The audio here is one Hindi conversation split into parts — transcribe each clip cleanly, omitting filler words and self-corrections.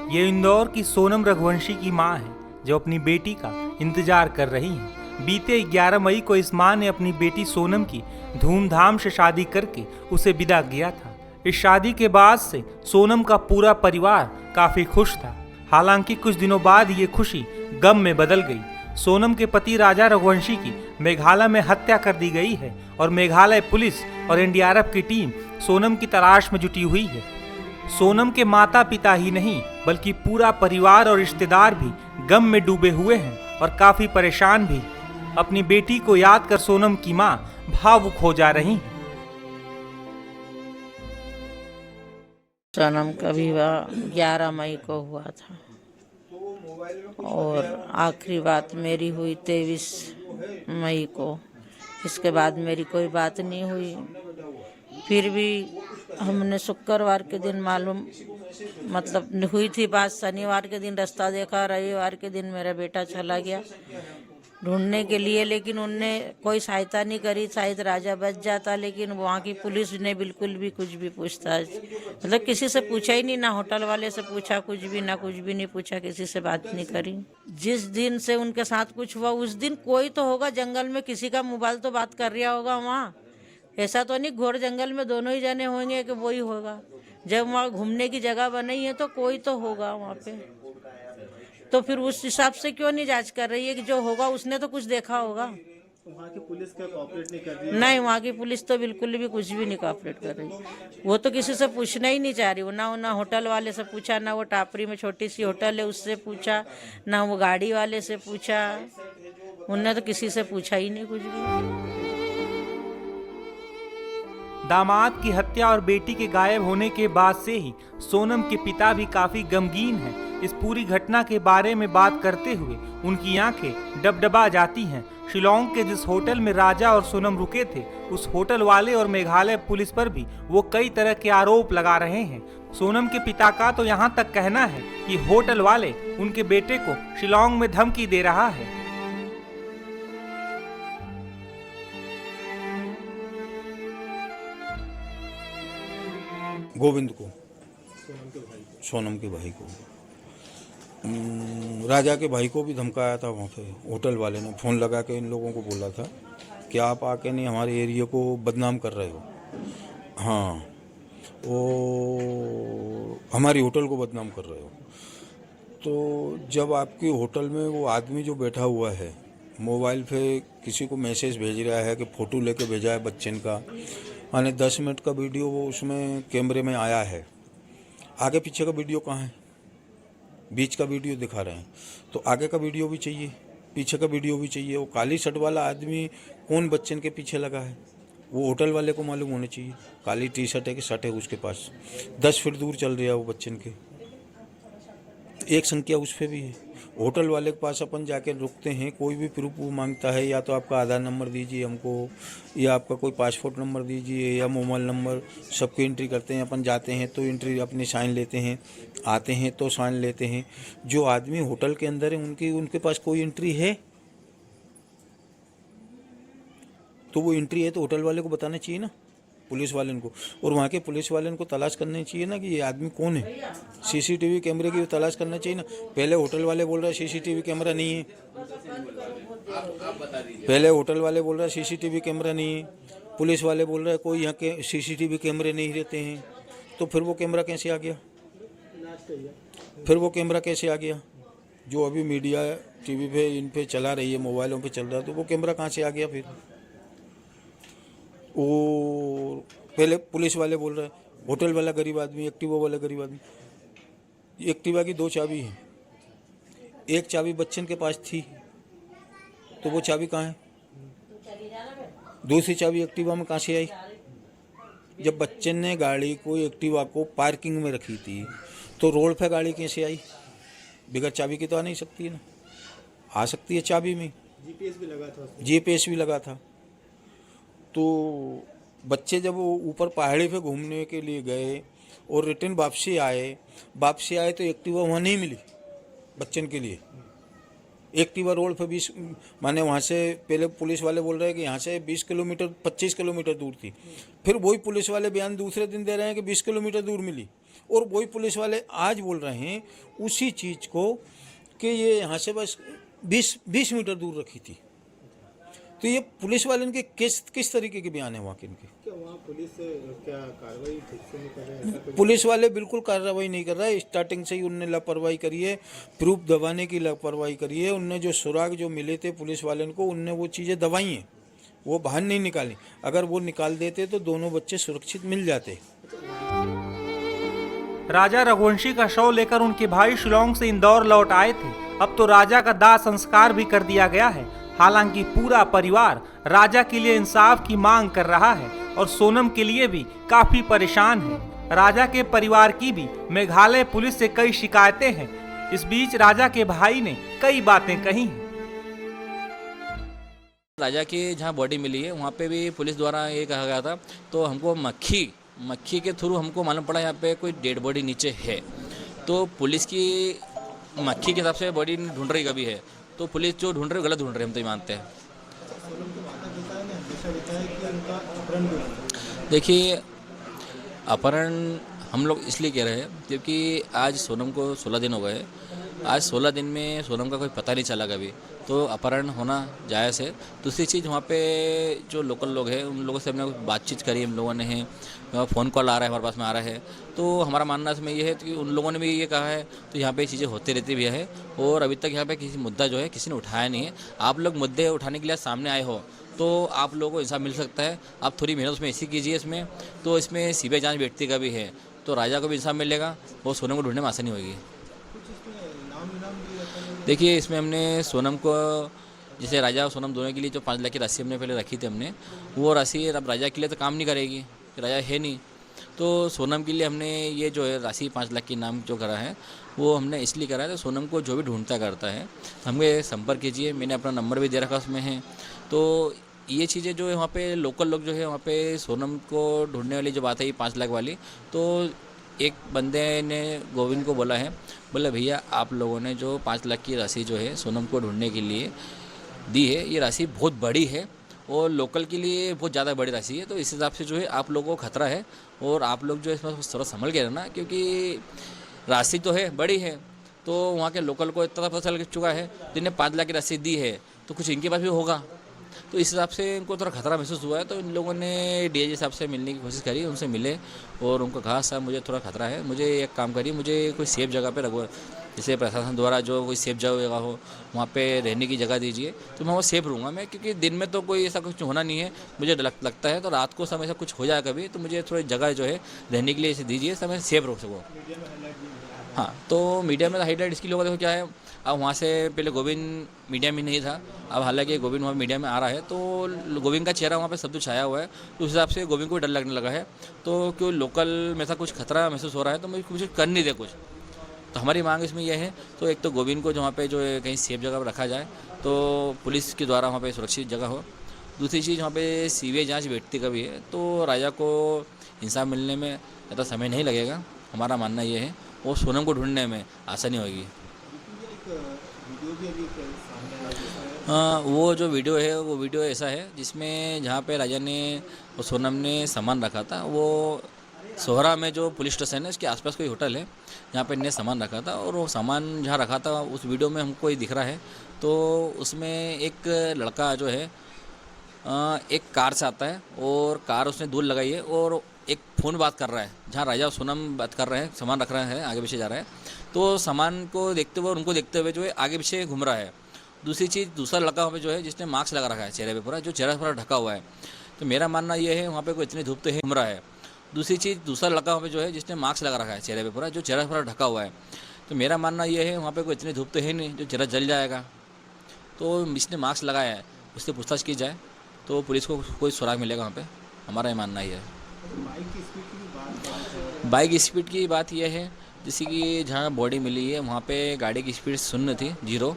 ये इंदौर की सोनम रघुवंशी की मां है जो अपनी बेटी का इंतजार कर रही है। बीते 11 मई को इस मां ने अपनी बेटी सोनम की धूमधाम से शादी करके उसे विदा किया था। इस शादी के बाद से सोनम का पूरा परिवार काफी खुश था। हालांकि कुछ दिनों बाद ये खुशी गम में बदल गई। सोनम के पति राजा रघुवंशी की मेघालय में हत्या कर दी गई है और मेघालय पुलिस और एनडीआरएफ की टीम सोनम की तलाश में जुटी हुई है। सोनम के माता पिता ही नहीं बल्कि पूरा परिवार और रिश्तेदार भी गम में डूबे हुए हैं और काफी परेशान भी। अपनी बेटी को याद कर सोनम की मां भावुक हो जा रही हैं। सोनम का विवाह 11 मई को हुआ था और आखिरी बात मेरी हुई 23 मई को। इसके बाद मेरी कोई बात नहीं हुई। फिर भी हमने शुक्रवार के दिन मतलब हुई थी बात। शनिवार के दिन रास्ता देखा, रविवार के दिन मेरा बेटा चला गया ढूंढने के लिए, लेकिन उनने कोई सहायता नहीं करी। शायद राजा बच जाता, लेकिन वहाँ की पुलिस ने बिल्कुल भी कुछ भी पूछताछ मतलब किसी से पूछा ही नहीं। ना होटल वाले से पूछा, कुछ भी नहीं पूछा, किसी से बात नहीं करी। जिस दिन से उनके साथ कुछ हुआ उस दिन कोई तो होगा जंगल में, किसी का मोबाइल तो बात कर रहा होगा वहाँ। ऐसा तो नहीं घोर जंगल में दोनों ही जने होंगे कि वही होगा। जब वहाँ घूमने की जगह बनाई है तो कोई तो होगा वहाँ पे। तो फिर उस हिसाब से क्यों नहीं जांच कर रही है कि जो होगा उसने तो कुछ देखा होगा। वहाँ की पुलिस क्या कोऑपरेट नहीं कर रही है? नहीं, वहाँ की पुलिस तो बिल्कुल भी कुछ भी नहीं कोऑपरेट कर रही। वो तो किसी से पूछना ही नहीं चाह रही। वो ना होटल वाले से पूछा, ना वो टापरी में छोटी सी होटल है उससे पूछा, ना वो गाड़ी वाले से पूछा। उनने तो किसी से पूछा ही नहीं कुछ भी। दामाद की हत्या और बेटी के गायब होने के बाद से ही सोनम के पिता भी काफी गमगीन हैं। इस पूरी घटना के बारे में बात करते हुए उनकी आंखें डबडबा जाती हैं। शिलोंग के जिस होटल में राजा और सोनम रुके थे उस होटल वाले और मेघालय पुलिस पर भी वो कई तरह के आरोप लगा रहे हैं। सोनम के पिता का तो यहाँ तक कहना है कि होटल वाले उनके बेटे को शिलोंग में धमकी दे रहा है। गोविंद को, सोनम के भाई को, राजा के भाई को भी धमकाया था। वहाँ पे होटल वाले ने फ़ोन लगा के इन लोगों को बोला था कि आप आके नहीं हमारे एरिया को बदनाम कर रहे हो। हाँ, वो हमारी होटल को बदनाम कर रहे हो। तो जब आपकी होटल में वो आदमी जो बैठा हुआ है मोबाइल पे किसी को मैसेज भेज रहा है कि फ़ोटो लेके भेजा है बच्चन का, माने 10 मिनट का वीडियो वो उसमें कैमरे में आया है। आगे पीछे का वीडियो कहाँ है? बीच का वीडियो दिखा रहे हैं। तो आगे का वीडियो भी चाहिए, पीछे का वीडियो भी चाहिए। वो काली शर्ट वाला आदमी कौन बच्चन के पीछे लगा है वो होटल वाले को मालूम होना चाहिए। काली टी शर्ट है कि शर्ट है उसके पास, 10 फीट दूर चल रहा है वो बच्चन के। एक संख्या उस पर भी है। होटल वाले के पास अपन जाके रुकते हैं, कोई भी प्रूफ मांगता है, या तो आपका आधार नंबर दीजिए हमको, या आपका कोई पासपोर्ट नंबर दीजिए, या मोबाइल नंबर, सबकी एंट्री करते हैं। अपन जाते हैं तो एंट्री अपनी साइन लेते हैं, आते हैं तो साइन लेते हैं। जो आदमी होटल के अंदर है उनके पास कोई एंट्री है तो वो एंट्री है तो होटल वाले को बताना चाहिए ना, पुलिस वाले को। और वहाँ के पुलिस वाले को तलाश करनी चाहिए ना कि ये आदमी कौन है। सीसीटीवी कैमरे की तलाश करना चाहिए ना। पहले होटल वाले बोल रहा है सीसीटीवी कैमरा नहीं है, पहले होटल वाले बोल रहा है सीसीटीवी कैमरा नहीं है, पुलिस वाले बोल रहा है कोई यहाँ के सीसीटीवी कैमरे नहीं रहते हैं। तो फिर वो कैमरा कैसे आ गया? जो अभी मीडिया टीवी पे इन पे चला रही है, मोबाइलों पे चल रहा है, तो वो कैमरा कहाँ से आ गया? फिर वो पहले पुलिस वाले बोल रहे हैं होटल वाला गरीब आदमी, एक्टिवा वाला गरीब आदमी। एक्टिवा की 2 चाबी हैं, एक चाबी बच्चन के पास थी तो वो चाबी कहाँ है? दूसरी चाबी एक्टिवा में कहाँ से आई? जब बच्चन ने गाड़ी को एक्टिवा को पार्किंग में रखी थी तो रोड पे गाड़ी कैसे आई? बिगैर चाबी की तो आ नहीं सकती है ना। आ सकती है चाबी में। जीपीएस भी लगा था। तो बच्चे जब वो ऊपर पहाड़ी पे घूमने के लिए गए और रिटर्न वापसी आए तो एक्टिवा वहाँ नहीं मिली बच्चन के लिए। एक्टिवा रोड पे 20 माने वहाँ से पहले पुलिस वाले बोल रहे हैं कि यहाँ से 20 किलोमीटर 25 किलोमीटर दूर थी, फिर वही पुलिस वाले बयान दूसरे दिन दे रहे हैं कि 20 किलोमीटर दूर मिली, और वही पुलिस वाले आज बोल रहे हैं उसी चीज़ को कि ये यहाँ से बस 20 मीटर दूर रखी थी। तो ये पुलिस वाले इनके किस तरीके के बयान है वहाँ के इनके? क्या वहाँ पुलिस क्या कार्रवाई ठीक से नहीं कर रहे हैं? ऐसा कुछ? पुलिस वाले बिल्कुल कार्रवाई नहीं कर रहा है। स्टार्टिंग से ही उनने लापरवाही करी है, प्रूफ दबाने की लापरवाही करी है। उनने जो सुराग जो मिले थे पुलिस वाले को, उनने वो चीज़ें दबाई हैं, वो बाहर नहीं निकाली। अगर वो निकाल देते तो दोनों बच्चे सुरक्षित मिल जाते। राजा रघुवंशी का शव लेकर उनके भाई शिलोंग से इंदौर लौट आए थे। अब तो राजा का दाह संस्कार भी कर दिया गया है। हालांकि पूरा परिवार राजा के लिए इंसाफ की मांग कर रहा है और सोनम के लिए भी काफी परेशान है। राजा के परिवार की भी मेघालय पुलिस से कई शिकायतें हैं। इस बीच राजा के भाई ने कई बातें कही हैं। राजा की जहाँ बॉडी मिली है वहाँ पे भी पुलिस द्वारा ये कहा गया था, तो हमको मक्खी के थ्रू हमको मालूम पड़ा यहाँ पे कोई डेड बॉडी नीचे है। तो पुलिस की मक्खी के हिसाब से बॉडी ढूंढ रही कभी है, तो पुलिस जो ढूंढ रही है गलत ढूंढ रही है, हम तो ये मानते हैं। देखिए, अपहरण हम लोग इसलिए कह रहे हैं क्योंकि आज सोनम को 16 दिन हो गए। आज 16 दिन में सोनम का कोई पता नहीं चला कभी, तो अपहरण होना जायज़ है। दूसरी चीज़, वहाँ पे जो लोकल लोग हैं उन लोगों से हमने बातचीत करी, हम लोगों ने हैं, फ़ोन कॉल आ रहा है हमारे पास में आ रहा है। तो हमारा मानना इसमें ये है कि उन लोगों ने भी ये कहा है, तो यहाँ पे चीज़ें होती रहती भी है और अभी तक यहाँ पे किसी मुद्दा जो है किसी ने उठाया नहीं है। आप लोग मुद्दे उठाने के लिए सामने आए हो तो आप लोगों को इंसाफ मिल सकता है। आप थोड़ी मेहनत उसमें ऐसी कीजिए इसमें, तो इसमें सीबीआई जाँच व्यक्ति का भी है, तो राजा को भी इंसाफ मिलेगा और सोनम को ढूंढने में आसानी होगी। देखिए, इसमें हमने सोनम को, जैसे राजा और सोनम दोनों के लिए जो 5 लाख की राशि हमने पहले रखी थी हमने, वो राशि अब राजा के लिए तो काम नहीं करेगी, राजा है नहीं। तो सोनम के लिए हमने ये जो है राशि 5 लाख के नाम जो करा है वो हमने इसलिए करा है, तो सोनम को जो भी ढूंढता करता है हमें संपर्क कीजिए। मैंने अपना नंबर भी दे रखा उसमें है। तो ये चीज़ें जो है वहाँ पे लोकल लोग जो है वहाँ पे सोनम को ढूंढने वाली जो बात है ये 5 लाख वाली, तो एक बंदे ने गोविंद को बोला है, बोला भैया आप लोगों ने जो 5 लाख की राशि जो है सोनम को ढूंढने के लिए दी है, ये राशि बहुत बड़ी है और लोकल के लिए बहुत ज़्यादा बड़ी राशि है। तो इस हिसाब से जो है आप लोगों को खतरा है और आप लोग जो है इसमें थोड़ा संभल के रहना, क्योंकि राशि तो है बड़ी है, तो वहाँ के लोकल को इतना पता चल चुका है जिन्हें 5 लाख की राशि दी है तो कुछ इनके पास भी होगा। तो इस हिसाब से इनको थोड़ा खतरा महसूस हुआ है, तो इन लोगों ने डीआईजी साहब से मिलने की कोशिश करी, उनसे मिले और उनको कहा साहब मुझे थोड़ा खतरा है, मुझे एक काम करिए, मुझे कोई सेफ जगह पे रखो, जैसे प्रशासन द्वारा जो कोई सेफ जगह हो वहाँ पे रहने की जगह दीजिए, तो मैं वो सेफ रहूँगा मैं, क्योंकि दिन में तो कोई ऐसा कुछ होना नहीं है मुझे लगता है, तो रात को समय ऐसा कुछ हो जाए कभी तो मुझे थोड़ी जगह जो है रहने के लिए ऐसे दीजिए, तो मैं सेफ रह सकूँ। हाँ, तो मीडिया में हाईलाइट इसकी लोगों देखो क्या है, अब वहाँ से पहले गोविंद मीडिया में नहीं था, अब हालांकि गोविंद वहाँ मीडिया में आ रहा है, तो गोविंद का चेहरा वहाँ पे सब कुछ छाया हुआ है, तो उस हिसाब से गोविंद को डर लगने लगा है। तो क्यों लोकल में ऐसा कुछ खतरा महसूस हो रहा है तो मुझे कर नहीं दे कुछ, तो हमारी मांग इसमें यह है, तो एक तो गोविंद को जो वहाँ पे जो है कहीं सेफ जगह पर रखा जाए, तो पुलिस के द्वारा वहाँ पे सुरक्षित जगह हो। दूसरी चीज़, वहाँ पे सीबीआई जाँच व्यक्ति का भी है, तो राजा को इंसाफ मिलने में ज़्यादा समय नहीं लगेगा, हमारा मानना ये है, और सोनम को ढूंढने में आसानी होगी। वो जो वीडियो है वो वीडियो ऐसा है जिसमें जहाँ पे राजा ने और सोनम ने सामान रखा था, वो सोहरा में जो पुलिस स्टेशन है उसके आसपास कोई होटल है जहाँ पे इन्हें सामान रखा था, और वो सामान जहाँ रखा था उस वीडियो में हमको ये दिख रहा है। तो उसमें एक लड़का जो है एक कार से आता है और कार उसने दूर लगाई है और एक फ़ोन बात कर रहा है, जहाँ राजा और सोनम बात कर रहे हैं, सामान रख रहे हैं, आगे पीछे जा रहा है, तो सामान को देखते हुए और उनको देखते हुए जो है आगे पीछे घूम रहा है। दूसरी चीज़, दूसरा लड़का वहाँ पे जो है जिसने मास्क लगा रखा है चेहरे पे पूरा, जो चेहरा पूरा ढका हुआ है, तो मेरा मानना ये है वहाँ पे कोई इतनी धूप तो है, घूम रहा है। दूसरी चीज़, दूसरा लड़का वहाँ पे जो है जिसने मास्क लगा रखा है चेहरे पे पूरा, जो चेहरा पूरा ढका हुआ है, तो मेरा मानना ये है वहाँ पे कोई इतनी धूप तो है नहीं जो चेहरा जल जाएगा, तो जिसने मास्क लगाया है उससे पूछताछ की जाए तो पुलिस को कोई सुराग मिलेगा वहाँ पे, हमारा ये मानना ही है। बाइक स्पीड की बात यह है, जैसे कि जहाँ बॉडी मिली है वहाँ पे गाड़ी की स्पीड 0 थी, 0,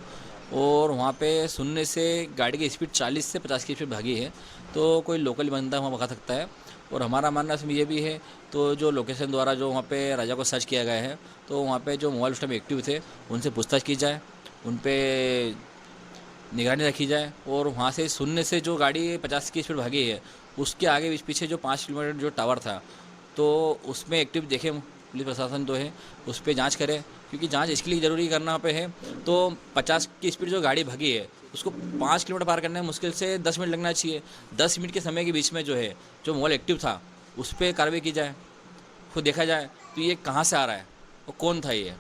और वहाँ पे 0 से गाड़ी की स्पीड 40 से 50 की स्पीड भागी है, तो कोई लोकल बंदा वहाँ भगा सकता है। और हमारा मानना इसमें ये भी है, तो जो लोकेशन द्वारा जो वहाँ पे राजा को सर्च किया गया है, तो वहाँ पे जो मोबाइल उस टाइम एक्टिव थे उनसे पूछताछ की जाए, उन पे निगरानी रखी जाए और वहाँ से शून्य से जो गाड़ी 50 की स्पीड भागी है उसके आगे पीछे जो 5 किलोमीटर जो टावर था तो उसमें एक्टिव देखे पुलिस प्रशासन तो है उस पर जांच करे, क्योंकि जांच इसके लिए ज़रूरी करना पे है। तो 50 की स्पीड जो गाड़ी भागी है उसको 5 किलोमीटर पार करने में मुश्किल से 10 मिनट लगना चाहिए। 10 मिनट के समय के बीच में जो है जो मोबाइल एक्टिव था उस पर कार्रवाई की जाए, खुद देखा जाए तो ये कहाँ से आ रहा है और कौन था ये।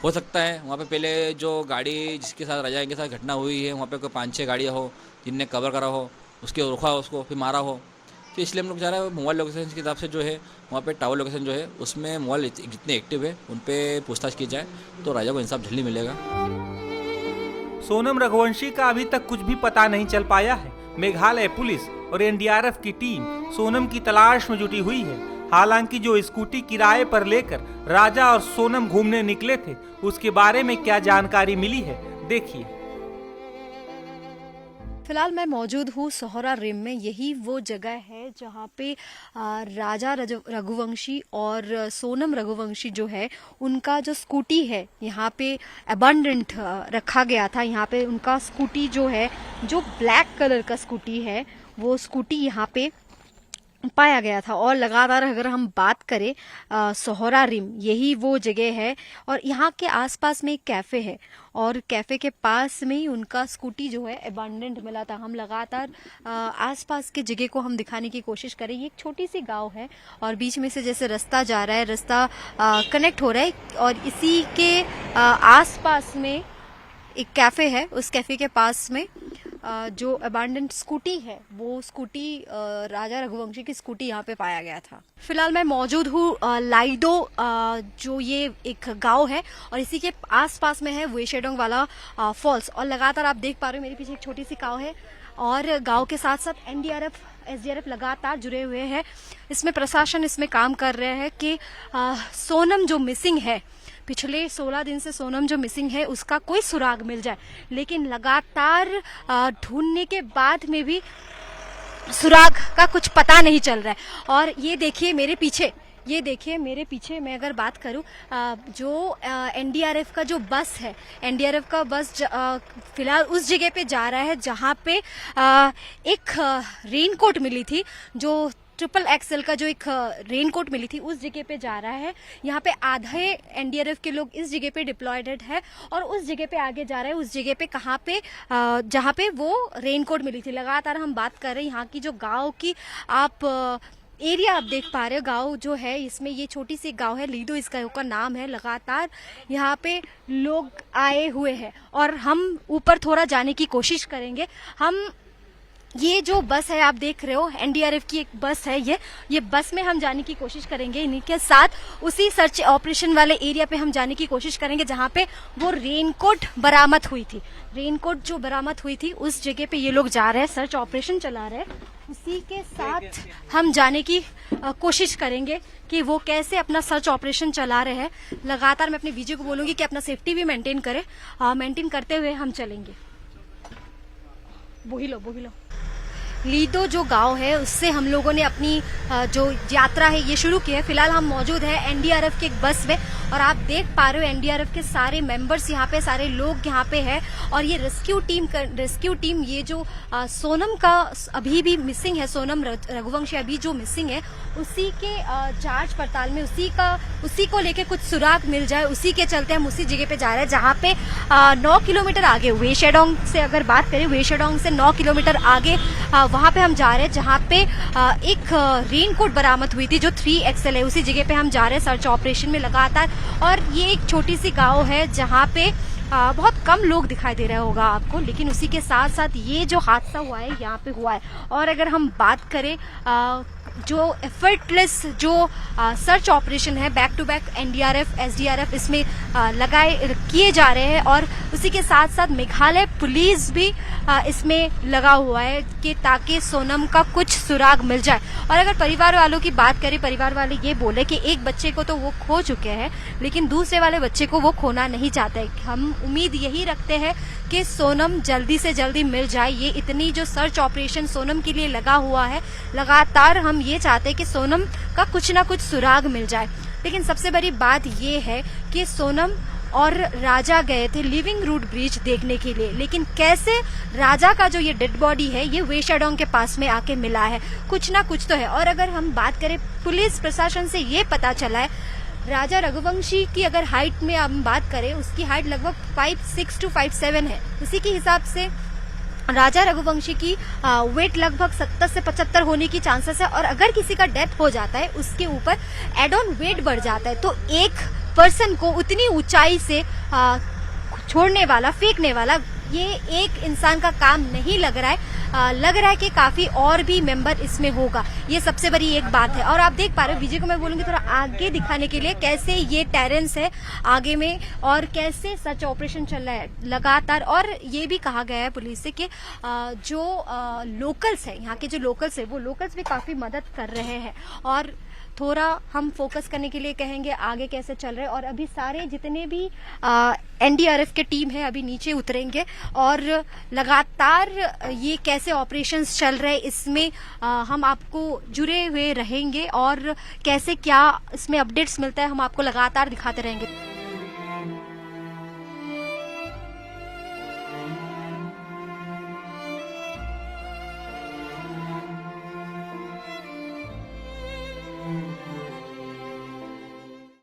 हो सकता है वहाँ पे पहले जो गाड़ी जिसके साथ राजा के साथ घटना हुई है वहाँ पे कोई 5-6 गाड़ियाँ हो जिनने कवर करा हो, उसके रोका हो, उसको फिर मारा हो। तो इसलिए हम लोग जा रहे हैं मोबाइल लोकेशन के हिसाब से जो है वहाँ पे टावर लोकेशन जो है उसमें मोबाइल जितने एक्टिव है उन पे पूछताछ की जाए तो राजा को इंसाफ जल्दी मिलेगा। सोनम रघुवंशी का अभी तक कुछ भी पता नहीं चल पाया है। मेघालय पुलिस और एनडीआरएफ की टीम सोनम की तलाश में जुटी हुई है। हालांकि जो स्कूटी किराए पर लेकर राजा और सोनम घूमने निकले थे उसके बारे में क्या जानकारी मिली है, देखिए। फिलहाल मैं मौजूद हूँ सोहरा रिम में। यही वो जगह है जहाँ पे राजा रघुवंशी और सोनम रघुवंशी जो है उनका जो स्कूटी है यहाँ पे अबंडेंट रखा गया था। यहाँ पे उनका स्कूटी जो है जो ब्लैक कलर का स्कूटी है वो स्कूटी यहाँ पे पाया गया था। और लगातार अगर हम बात करें सोहरा रिम यही वो जगह है और यहाँ के आसपास में एक कैफ़े है और कैफ़े के पास में ही उनका स्कूटी जो है अबंडेंट मिला था। हम लगातार आसपास के जगह को हम दिखाने की कोशिश करें। ये एक छोटी सी गांव है और बीच में से जैसे रास्ता जा रहा है, रास्ता कनेक्ट हो रहा है और इसी के आसपास में एक कैफ़े है। उस कैफ़े के पास में जो अबंडेंट स्कूटी है वो स्कूटी राजा रघुवंशी की स्कूटी यहाँ पे पाया गया था। फिलहाल मैं मौजूद हूँ लाइडो जो ये एक गांव है और इसी के आसपास में है वेशेडोंग वाला फॉल्स। और लगातार आप देख पा रहे हो मेरे पीछे एक छोटी सी गांव है और गांव के साथ साथ एनडीआरएफ एसडीआरएफ लगातार जुड़े हुए हैं। इसमें प्रशासन इसमें काम कर रहे हैं कि सोनम जो मिसिंग है पिछले 16 दिन से सोनम जो मिसिंग है उसका कोई सुराग मिल जाए, लेकिन लगातार ढूंढने के बाद में भी सुराग का कुछ पता नहीं चल रहा है। और ये देखिए मेरे पीछे, ये देखिए मेरे पीछे मैं अगर बात करूं जो एनडीआरएफ का जो बस है, एनडीआरएफ का बस फिलहाल उस जगह पे जा रहा है जहां पे एक रेनकोट मिली थी, जो XXL का जो एक रेनकोट मिली थी उस जगह पे जा रहा है। यहाँ पे आधे एनडीआरएफ के लोग इस जगह पे डिप्लॉयड है और उस जगह पे आगे जा रहा है, उस जगह पे कहाँ पे जहाँ पे वो रेनकोट मिली थी। लगातार हम बात कर रहे हैं यहाँ की जो गांव की आप एरिया आप देख पा रहे हो। गांव जो है इसमें ये छोटी सी गांव है, लीडो इस गांव का नाम है। लगातार यहाँ पे लोग आए हुए हैं और हम ऊपर थोड़ा जाने की कोशिश करेंगे। हम ये जो बस है आप देख रहे हो एनडीआरएफ की एक बस है, ये बस में हम जाने की कोशिश करेंगे। इन्हीं के साथ उसी सर्च ऑपरेशन वाले एरिया पे हम जाने की कोशिश करेंगे जहाँ पे वो रेनकोट बरामद हुई थी। रेनकोट जो बरामद हुई थी उस जगह पे ये लोग जा रहे हैं, सर्च ऑपरेशन चला रहे हैं। उसी के साथ हम जाने की कोशिश करेंगे कि वो कैसे अपना सर्च ऑपरेशन चला रहे हैं। लगातार मैं अपने वीडियो को बोलूंगी कि अपना सेफ्टी भी मेंटेन करें, मेंटेन करते हुए हम चलेंगे। बोहिलो लीडो जो गांव है उससे हम लोगों ने अपनी जो यात्रा है ये शुरू की है। फिलहाल हम मौजूद है एनडीआरएफ के एक बस में और आप देख पा रहे हो एनडीआरएफ के सारे मेंबर्स यहाँ पे, सारे लोग यहाँ पे है और ये रेस्क्यू टीम ये जो सोनम का अभी भी मिसिंग है, सोनम रघुवंशी अभी जो मिसिंग है उसी के जांच पड़ताल में उसी को लेके कुछ सुराग मिल जाए, उसी के चलते हम उसी जगह पे जा रहे हैं जहाँ पे 9 किलोमीटर आगे वेशेडोंग से अगर बात करें, वेशेडोंग से 9 किलोमीटर आगे वहां पे हम जा रहे हैं जहां पे एक रेनकोट बरामद हुई थी जो 3XL है। उसी जगह पे हम जा रहे हैं सर्च ऑपरेशन में लगातार। और ये एक छोटी सी गांव है जहां पे बहुत कम लोग दिखाई दे रहा होगा आपको, लेकिन उसी के साथ साथ ये जो हादसा हुआ है यहाँ पे हुआ है। और अगर हम बात करें जो एफर्टलेस जो सर्च ऑपरेशन है, back to back NDRF SDRF इसमें किए जा रहे हैं और उसी के साथ साथ मेघालय पुलिस भी इसमें लगा हुआ है कि ताकि सोनम का कुछ सुराग मिल जाए। और अगर परिवार वालों की बात करें, परिवार वाले ये बोले कि एक बच्चे को तो वो खो चुके हैं लेकिन दूसरे वाले बच्चे को वो खोना नहीं चाहते। हम उम्मीद यही रखते हैं कि सोनम जल्दी से जल्दी मिल जाए। ये इतनी जो सर्च ऑपरेशन सोनम के लिए लगा हुआ है, लगातार हम ये चाहते हैं कि सोनम का कुछ ना कुछ सुराग मिल जाए। लेकिन सबसे बड़ी बात ये है कि सोनम और राजा गए थे लिविंग रूट ब्रिज देखने के लिए, लेकिन कैसे राजा का जो ये डेड बॉडी है ये वेशाडोंग के पास में आके मिला है, कुछ ना कुछ तो है। और अगर हम बात करें पुलिस प्रशासन से ये पता चला है, राजा रघुवंशी की अगर हाइट में हम बात करें, उसकी हाइट लगभग 5'6" to 5'7" है। उसी के हिसाब से राजा रघुवंशी की वेट लगभग 70 से 75 होने की चांसेस है। और अगर किसी का डेथ हो जाता है उसके ऊपर एड ऑन वेट बढ़ जाता है, तो एक पर्सन को उतनी ऊंचाई से छोड़ने वाला, फेंकने वाला, ये एक इंसान का काम नहीं लग रहा है। लग रहा है कि काफी और भी मेंबर इसमें होगा, ये सबसे बड़ी एक बात है। और आप देख पा रहे हो, विजय को मैं बोलूंगी थोड़ा आगे दिखाने के लिए, कैसे ये टेरेंस है आगे में और कैसे सर्च ऑपरेशन चल रहा है लगातार। और ये भी कहा गया है पुलिस से कि जो लोकल्स है, यहाँ के जो लोकल्स है, वो लोकल्स भी काफी मदद कर रहे हैं। और थोड़ा हम फोकस करने के लिए कहेंगे आगे कैसे चल रहे हैं। और अभी सारे जितने भी एनडीआरएफ के टीम है अभी नीचे उतरेंगे और लगातार ये कैसे ऑपरेशंस चल रहे हैं इसमें हम आपको जुड़े हुए रहेंगे और कैसे क्या इसमें अपडेट्स मिलता है हम आपको लगातार दिखाते रहेंगे।